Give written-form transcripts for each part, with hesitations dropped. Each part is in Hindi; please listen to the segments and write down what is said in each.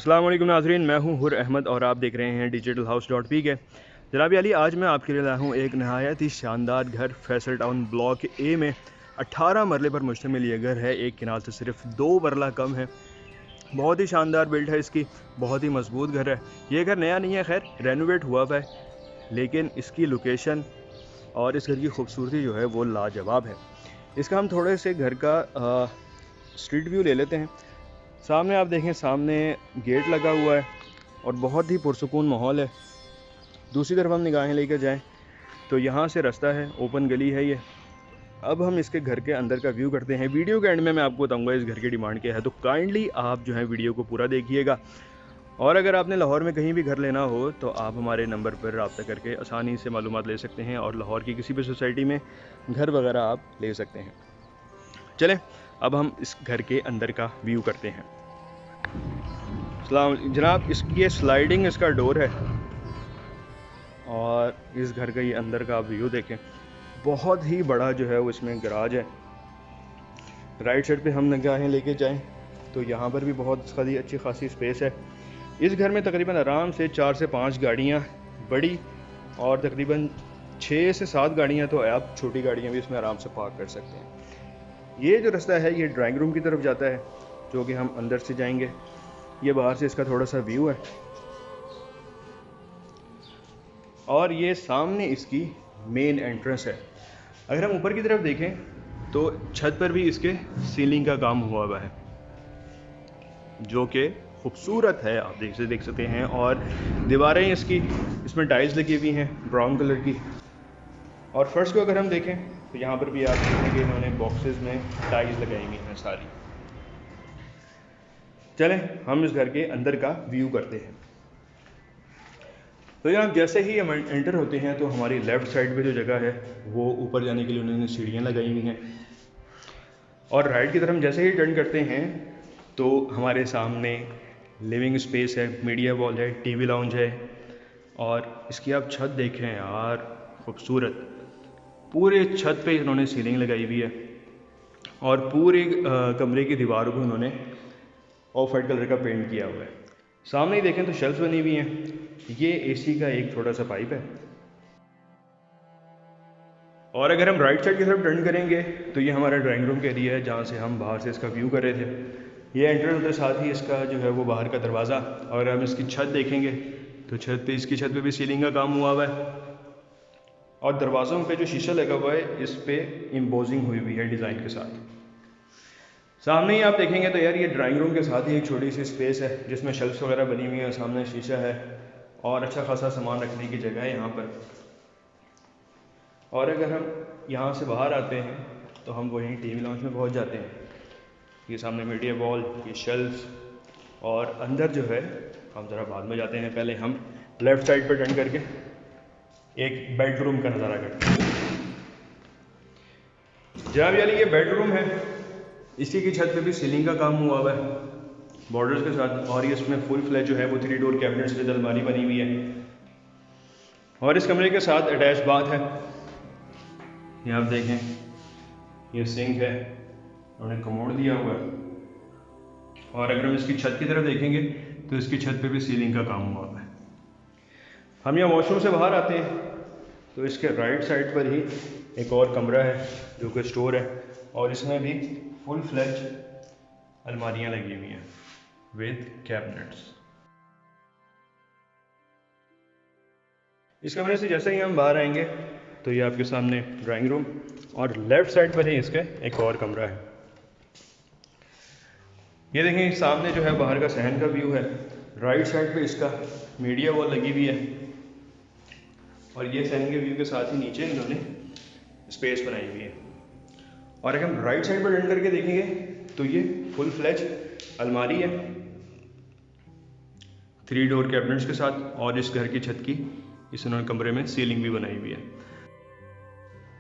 अस्सलाम वालेकुम नाज़रीन, मैं हूं हुर अहमद और आप देख रहे हैं digitalhouse.pk। जनाब अली, आज मैं आपके लिए लाया हूं एक नहायत ही शानदार घर। फैसल टाउन ब्लॉक ए में 18 मरले पर मुश्तमिल ये घर है। एक किनाल से सिर्फ 2 मरला कम है। बहुत ही शानदार बिल्ड है इसकी, बहुत ही मजबूत घर है। ये घर नया नहीं है, खैर रेनोवेट हुआ हुआ है, लेकिन इसकी लोकेशन और इस घर की खूबसूरती जो है वो लाजवाब है। इसका हम थोड़े से घर का स्ट्रीट व्यू ले लेते हैं। सामने आप देखें, सामने गेट लगा हुआ है और बहुत ही पुरसुकून माहौल है। दूसरी तरफ हम निगाहें लेकर जाएं तो यहाँ से रास्ता है, ओपन गली है ये। अब हम इसके घर के अंदर का व्यू करते हैं। वीडियो के एंड में मैं आपको बताऊंगा इस घर की डिमांड क्या है, तो काइंडली आप जो है वीडियो को पूरा देखिएगा। और अगर आपने लाहौर में कहीं भी घर लेना हो तो आप हमारे नंबर पर रब्ता करके आसानी से मालूमात ले सकते हैं और लाहौर की किसी भी सोसाइटी में घर वगैरह आप ले सकते हैं। चलें अब हम इस घर के अंदर का व्यू करते हैं। जनाब, इसकी ये स्लाइडिंग इसका डोर है और इस घर का ये अंदर का व्यू देखें। बहुत ही बड़ा जो है वो इसमें गराज है। राइट साइड पे हम निगाहें लेके जाएं तो यहाँ पर भी बहुत अच्छी खासी स्पेस है। इस घर में तकरीबन आराम से 4 से 5 गाड़ियाँ बड़ी और तकरीबन 6 से 7 गाड़ियाँ तो आप छोटी गाड़ियाँ भी इसमें आराम से पार्क कर सकते हैं। ये जो रास्ता है ये ड्राइंग रूम की तरफ जाता है, जो कि हम अंदर से जाएंगे। ये बाहर से इसका थोड़ा सा व्यू है और ये सामने इसकी मेन एंट्रेंस है। अगर हम ऊपर की तरफ देखें तो छत पर भी इसके सीलिंग का काम हुआ हुआ है, जो कि खूबसूरत है, आप देख सकते हैं। और दीवारें इसमें टाइल्स लगी हुई हैं ब्राउन कलर की। और फर्श को अगर हम देखें तो यहाँ पर भी आप देखेंगे इन्होंने बॉक्सेस में टाइल्स लगाई हुई हैं सारी। चलें हम इस घर के अंदर का व्यू करते हैं। तो यहाँ जैसे ही हम एंटर होते हैं तो हमारी लेफ़्ट साइड पे जो जगह है वो ऊपर जाने के लिए उन्होंने सीढ़ियाँ लगाई हुई हैं। और राइट की तरफ जैसे ही टर्न करते हैं तो हमारे सामने लिविंग स्पेस है, मीडिया वॉल है, टीवी लाउंज है। और इसकी आप छत देखें यार, खूबसूरत। पूरे छत पे इन्होंने सीलिंग लगाई हुई है और पूरे कमरे की दीवारों को उन्होंने ऑफ वाइट कलर का पेंट किया हुआ है। सामने ही देखें तो शेल्फ बनी हुई हैं। ये एसी का एक छोटा सा पाइप है। और अगर हम राइट साइड की तरफ टर्न करेंगे तो ये हमारा ड्राइंग रूम का एरिया है, जहाँ से हम बाहर से इसका व्यू कर रहे थे। ये एंटर होते साथ ही इसका जो है वो बाहर का दरवाज़ा। और हम इसकी छत देखेंगे तो इसकी छत पे भी सीलिंग का काम हुआ हुआ है और दरवाज़ों पे जो शीशा लगा हुआ है इस पर एम्बोजिंग हुई हुई है डिज़ाइन के साथ। सामने ही आप देखेंगे तो यार ये ड्राइंग रूम के साथ ही एक छोटी सी स्पेस है जिसमें शेल्फ्स वगैरह बनी हुई हैं, सामने शीशा है और अच्छा खासा सामान रखने की जगह है यहाँ पर। और अगर हम यहाँ से बाहर आते हैं तो हम वहीं टीवी लाउंज में पहुँच जाते हैं। ये सामने मीडिया वॉल, ये शेल्फ्स और अंदर जो है हम ज़रा बाद में जाते हैं। पहले हम लेफ़्ट साइड पर टर्न करके एक बेडरूम का नज़ारा करते हैं। जनाब यानी ये बेडरूम है। इसी की छत पे भी सीलिंग का काम हुआ हुआ है बॉर्डर्स के साथ। और ये इसमें फुल फ्लैश जो है वो 3 डोर कैबिनेट से अलमारी बनी हुई है। और इस कमरे के साथ अटैच बाथ है। ये आप देखें, ये सिंक है, उन्होंने कमोड दिया हुआ है। और अगर हम इसकी छत की तरफ देखेंगे तो इसकी छत पे भी सीलिंग का काम हुआ हुआ है। हम यहाँ वॉशरूम से बाहर आते हैं तो इसके राइट साइड पर ही एक और कमरा है जो कि स्टोर है और इसमें भी फुल फ्लैश अलमारियाँ लगी हुई हैं विद कैबिनेट्स। इस कमरे से जैसे ही हम बाहर आएंगे तो ये आपके सामने ड्राइंग रूम और लेफ़्ट साइड पर ही इसके एक और कमरा है। ये देखें सामने जो है बाहर का सहन का व्यू है। राइट साइड पे इसका मीडिया वॉल लगी हुई है और ये सहन के व्यू के साथ ही नीचे इन्होंने स्पेस बनाई हुई है। और अगर हम राइट साइड पर टर्न करके देखेंगे तो ये फुल फ्लैश अलमारी है 3 डोर कैबिनेट्स के साथ। और इस घर की छत की इस उन्होंने कमरे में सीलिंग भी बनाई हुई है।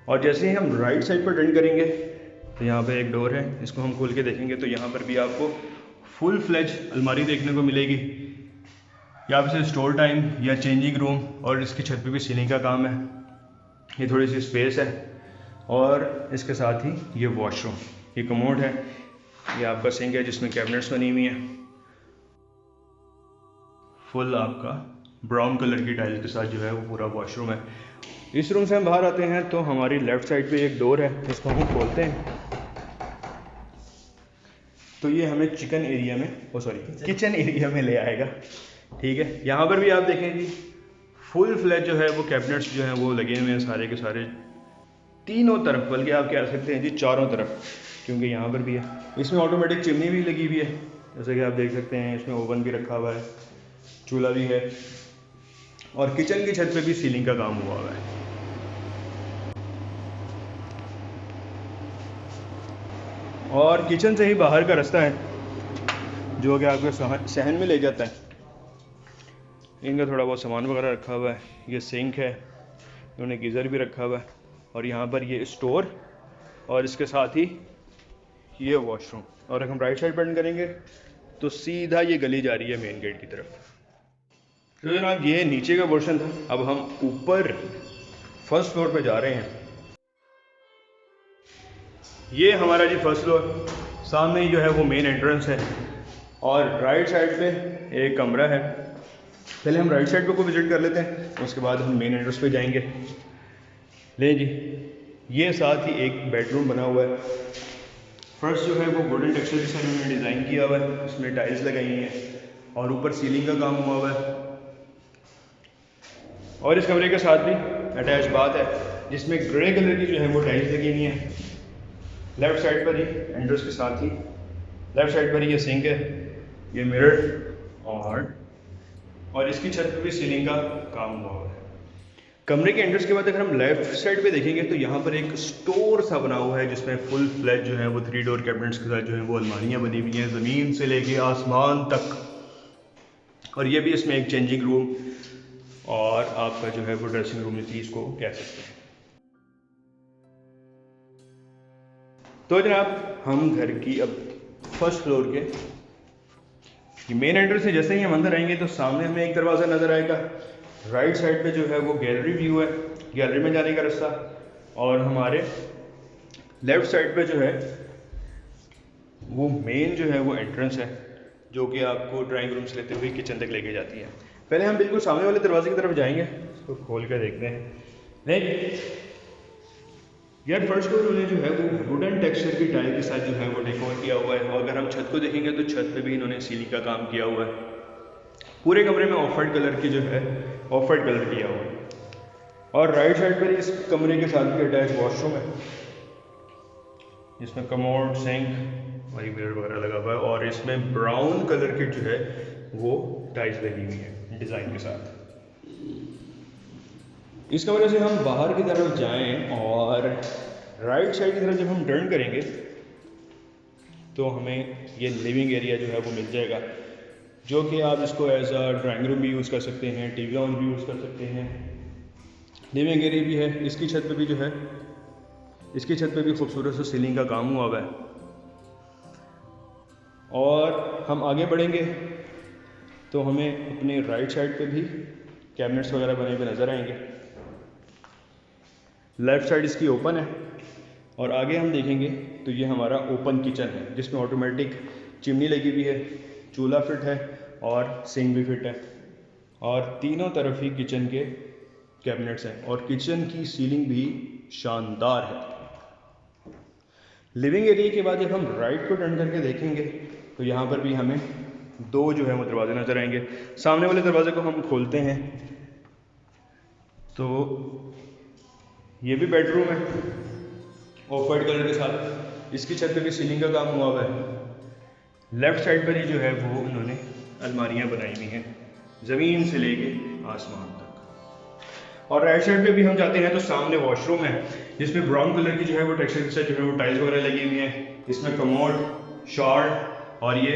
और जैसे ही हम राइट साइड पर टर्न करेंगे तो यहाँ पे एक डोर है, इसको हम खोल के देखेंगे तो यहाँ पर भी आपको फुल फ्लैश अलमारी देखने को मिलेगी। यहाँ पे स्टोर टाइम या चेंजिंग रूम और इसकी छत पे भी सीलिंग का काम है। ये थोड़ी सी स्पेस है और इसके साथ ही ये वॉशरूम, ये कमोड है, ये आपका सिंक है जिसमें कैबिनेट्स बनी हुई हैं। फुल आपका ब्राउन कलर की टाइल के साथ जो है वो पूरा वॉशरूम है। इस रूम से हम बाहर आते हैं तो हमारी लेफ़्ट साइड पे एक डोर है, इसको हम खोलते हैं तो ये हमें किचन एरिया में ले आएगा। ठीक है, यहाँ पर भी आप देखें जी फुल फ्लैश जो है वो कैबिनेट्स जो हैं वो लगे हुए हैं सारे के सारे तीनों तरफ, बल्कि आप कह सकते हैं जी चारों तरफ, क्योंकि यहाँ पर भी है। इसमें ऑटोमेटिक चिमनी भी लगी हुई है, जैसे कि आप देख सकते हैं। इसमें ओवन भी रखा हुआ है, चूल्हा भी है, और किचन की छत पे भी सीलिंग का काम हुआ हुआ है। और किचन से ही बाहर का रास्ता है जो कि आपके सहन में ले जाता है। इनका थोड़ा बहुत सामान वगैरह रखा हुआ है, ये सिंक है, इन्होंने गीज़र भी रखा हुआ है, और यहाँ पर ये स्टोर, और इसके साथ ही ये वॉशरूम। और अगर हम राइट साइड बटन करेंगे तो सीधा ये गली जा रही है मेन गेट की तरफ। तो जनाब ये नीचे का पोर्शन था, अब हम ऊपर फर्स्ट फ्लोर पे जा रहे हैं। ये हमारा जी फर्स्ट फ्लोर, सामने ही जो है वो मेन एंट्रेंस है, और राइट साइड पे एक कमरा है। पहले हम राइट साइड पे को विज़िट कर लेते हैं, उसके बाद हम मेन एंट्रेंस पे जाएंगे। ले जी, ये साथ ही एक बेडरूम बना हुआ है। फर्स्ट जो है वो वुडन टेक्सचर के साथ उन्होंने डिज़ाइन किया हुआ है, इसमें टाइल्स लगाई हुई हैं और ऊपर सीलिंग का काम हुआ हुआ है। और इस कमरे के साथ भी अटैच बाथ है, जिसमें ग्रे कलर की जो है वो टाइल्स लगी हुई हैं। लेफ़्ट साइड पर ही एंट्रेंस के साथ ही लेफ़्ट साइड पर ही ये सिंक है, ये मिरर, और इसकी छत पे भी सीलिंग का काम हुआ हुआ है। कमरे के एंट्रेंस के बाद अगर हम लेफ़्ट साइड पे देखेंगे तो यहाँ पर एक स्टोर सा बना हुआ है, जिसमें फुल फ्लैश जो है वो 3 डोर कैबिनेट्स के साथ जो है वो अलमारियाँ बनी हुई हैं ज़मीन से लेके आसमान तक। और ये भी इसमें एक चेंजिंग रूम और आपका जो है वो ड्रेसिंग रूम इस चीज़ को कह सकते हैं। तो जनाब हम घर की अब फर्स्ट फ्लोर के मेन एंट्रेंस से जैसे ही हम अंदर आएंगे तो सामने हमें एक दरवाज़ा नज़र आएगा। राइट साइड पे जो है वो गैलरी व्यू है, गैलरी में जाने का रास्ता, और हमारे लेफ़्ट साइड पे जो है वो मेन जो है वो एंट्रेंस है, जो कि आपको ड्राइंग रूम से लेते हुए किचन तक लेके जाती है। पहले हम बिल्कुल सामने वाले दरवाजे की तरफ जाएंगे, इसको खोल कर देखते हैं। नहीं यार, फर्स्ट फ्लोर में जो है वो वुडन टेक्सचर की टाइल के साथ जो है वो डेकोर किया हुआ है, और अगर हम छत को देखेंगे तो छत पे भी इन्होंने सीलिंग का काम किया हुआ है। पूरे कमरे में ऑफ वाइट कलर की जो है ऑफ वाइट कलर किया हुआ है। और राइट साइड पर इस कमरे के साथ भी अटैच वॉशरूम है, जिसमें कमोड, सिंक और मिरर वगैरह लगा हुआ है, और इसमें ब्राउन कलर की जो है वो टाइल्स लगी हुई है डिज़ाइन के साथ। इस कमरे से हम बाहर की तरफ जाएं और राइट साइड की तरफ जब हम टर्न करेंगे तो हमें ये लिविंग एरिया जो है वो मिल जाएगा, जो कि आप इसको एज अ ड्राइंग रूम भी यूज़ कर सकते हैं, टीवी ऑन भी यूज़ कर सकते हैं। लिविंग एरिया भी है, इसकी छत पे भी जो है इसकी छत पे भी खूबसूरत सा सीलिंग का काम हुआ हुआ है। और हम आगे बढ़ेंगे तो हमें अपने राइट साइड पे भी कैबिनेट्स वगैरह बने हुए नज़र आएंगे। लेफ़्ट साइड इसकी ओपन है, और आगे हम देखेंगे तो ये हमारा ओपन किचन है, जिसमें ऑटोमेटिक चिमनी लगी हुई है, चूल्हा फिट है और सिंक भी फिट है, और तीनों तरफ ही किचन के कैबिनेट्स हैं, और किचन की सीलिंग भी शानदार है। लिविंग एरिया के बाद जब हम राइट को टर्न करके देखेंगे तो यहाँ पर भी हमें 2 जो है वो दरवाजे नज़र आएंगे। सामने वाले दरवाजे को हम खोलते हैं तो ये भी बेडरूम है ऑफ वाइट कलर के साथ, इसकी छत पे भी सीलिंग का काम हुआ हुआ है। लेफ़्ट साइड पर ही जो है वो उन्होंने अलमारियाँ बनाई हुई हैं ज़मीन से लेके आसमान तक। और राइट साइड पे भी हम जाते हैं तो सामने वॉशरूम है, जिसमें ब्राउन कलर की जो है वो टेक्सचर के साथ जो है वो टाइल्स वगैरह लगी हुई हैं। इसमें कमोड, शार्ट और ये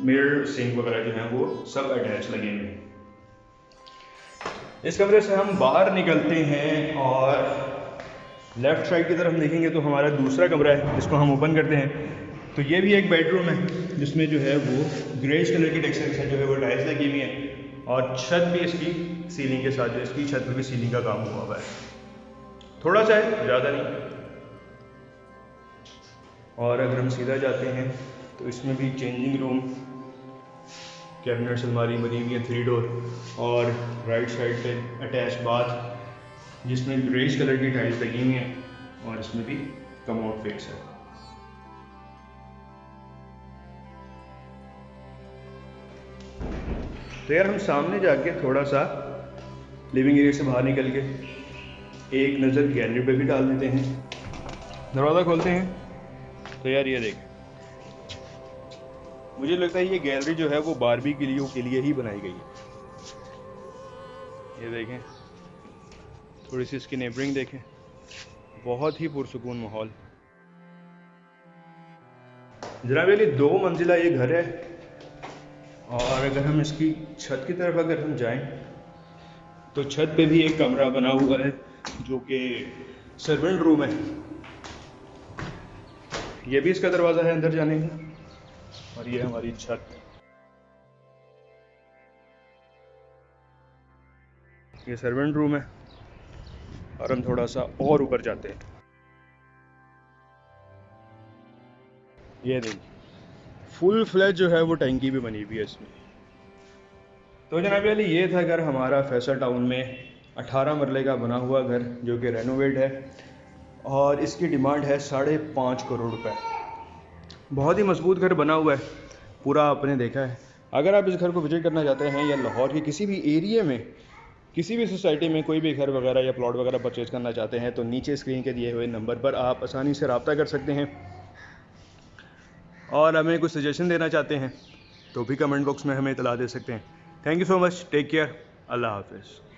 मिरर, सिंक वगैरह जो है वो सब अटैच लगे हुए हैं। इस कमरे से हम बाहर निकलते हैं और लेफ़्ट साइड की तरफ देखेंगे तो हमारा दूसरा कमरा है, जिसको हम ओपन करते हैं तो ये भी एक बेडरूम है, जिसमें जो है वो ग्रेज कलर की टेक्सचर के साथ जो है वो टाइल्स लगी हुई हैं, और छत भी इसकी सीलिंग के साथ जो इसकी छत पर भी सीलिंग का काम हुआ हुआ है, थोड़ा सा है, ज़्यादा नहीं। और अगर हम सीधा जाते हैं तो इसमें भी चेंजिंग रूम कैबिनेट्स अलमारी बनी हुई है 3 डोर, और राइट साइड पे अटैच बाथ जिसमें ग्रेज कलर की टाइल्स लगी हुई हैं, और इसमें भी कमोड फिक्स है। तो यार हम सामने जाके थोड़ा सा लिविंग एरिया से बाहर निकल के एक नज़र गैलरी पे भी डाल देते हैं। दरवाज़ा खोलते हैं तो यार ये देखें, मुझे लगता है ये गैलरी जो है वो बारबी के लिए ही बनाई गई है। ये देखें, थोड़ी सी इसकी नेबरिंग देखें, बहुत ही पुरसुकून माहौल। जनाब ये 2 मंजिला ये घर है, और अगर हम इसकी छत की तरफ अगर हम जाएं तो छत पे भी एक कमरा बना हुआ है जो कि सर्वेंट रूम है। ये भी इसका दरवाज़ा है अंदर जाने का, और ये हमारी छत। ये सर्वेंट रूम है, और हम थोड़ा सा और ऊपर जाते हैं। ये देखिए फुल फ्लैश जो है वो टैंकी भी बनी हुई है इसमें। तो जनाब वाली ये था घर हमारा फैसल टाउन में 18 मरले का बना हुआ घर जो कि रेनोवेट है, और इसकी डिमांड है 5.5 करोड़ रुपए। बहुत ही मजबूत घर बना हुआ है, पूरा आपने देखा है। अगर आप इस घर को विजिट करना चाहते हैं या लाहौर के किसी भी एरिया में, किसी भी सोसाइटी में कोई भी घर वगैरह या प्लॉट वगैरह परचेज करना चाहते हैं, तो नीचे स्क्रीन के दिए हुए नंबर पर आप आसानी से रब्ता कर सकते हैं। और हमें कुछ सजेशन देना चाहते हैं तो भी कमेंट बॉक्स में हमें इतला दे सकते हैं। Thank you so much, take care, अल्लाह हाफिज़।